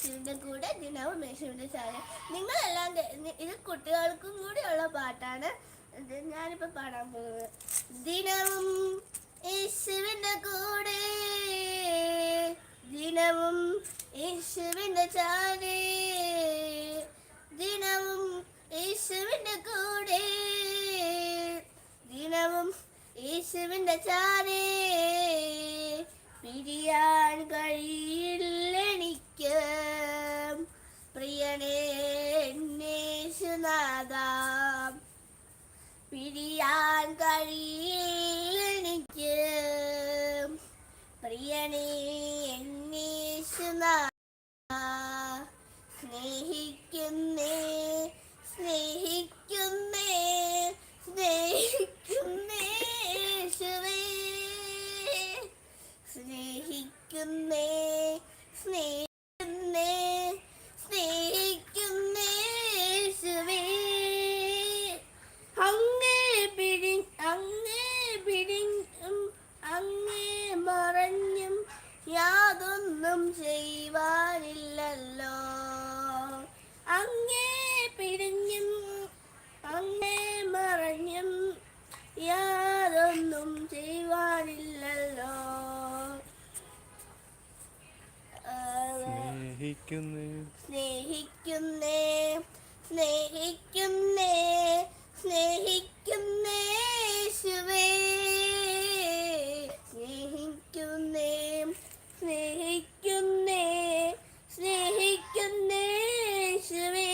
യേശുവിൻ്റെ കൂടെ ദിനവും യേശുവിൻ്റെ ചായ. നിങ്ങളെല്ലാം ഇത് കുട്ടികൾക്കും കൂടിയുള്ള പാട്ടാണ്. ഞാനിപ്പോൾ പാടാൻ പോകുന്നത്. ദിനവും യേശുവിൻ്റെ കൂടെ, ദിനവും യേശുവിൻ്റെ ചായ, ദിനവും യേശുവിൻ്റെ കൂടെ, ദിനവും യേശുവിൻ്റെ ചായ. പിരിയാൻ കഴിയില്ലെനിക്ക് പ്രിയനേ യേശുനാഥ, പിരിയാൻ കഴിയില്ലെനിക്ക് പ്രിയനേ യേശുനാഥ. സ്നേഹിക്കുന്നേ സ്നേഹിക്കുന്നേ സ്നേഹിക്കുന്നേ യേശുവേ, സ്നേഹിക്കുന്നേ സ്നേഹിക്കുന്നേ സ്നേഹിക്കുന്നേ യേശുവേ. അങ്ങേ പിടിഞ്ഞും അങ്ങേ മറഞ്ഞും യാതൊന്നും ചെയ്യുവാനില്ലല്ലോ. അങ്ങേ പിടിഞ്ഞും അങ്ങേ മറഞ്ഞും യാതൊന്നും ചെയ്യുവാനില്ലല്ലോ. സ്നേഹിക്കുന്നേ സ്നേഹിക്കുന്നേ സ്നേഹിക്കുന്നേ സ്നേഹിക്കുന്നേ യേശുവേ, സ്നേഹിക്കുന്നേ സ്നേഹിക്കുന്നേ സ്നേഹിക്കുന്നേ യേശുവേ.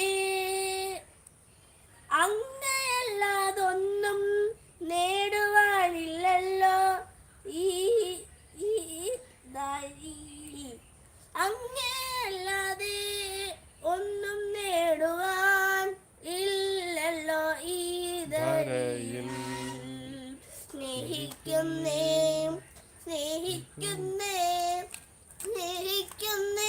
അങ്ങയല്ലാതൊന്നും നേടുവാനില്ലല്ലോ ഈ അങ്ങയല്ലാതെ ഒന്നും നേടുവാൻ ഇല്ലല്ലോ ഈ ധരയിൽ. സ്നേഹിക്കുന്നേ സ്നേഹിക്കുന്നേ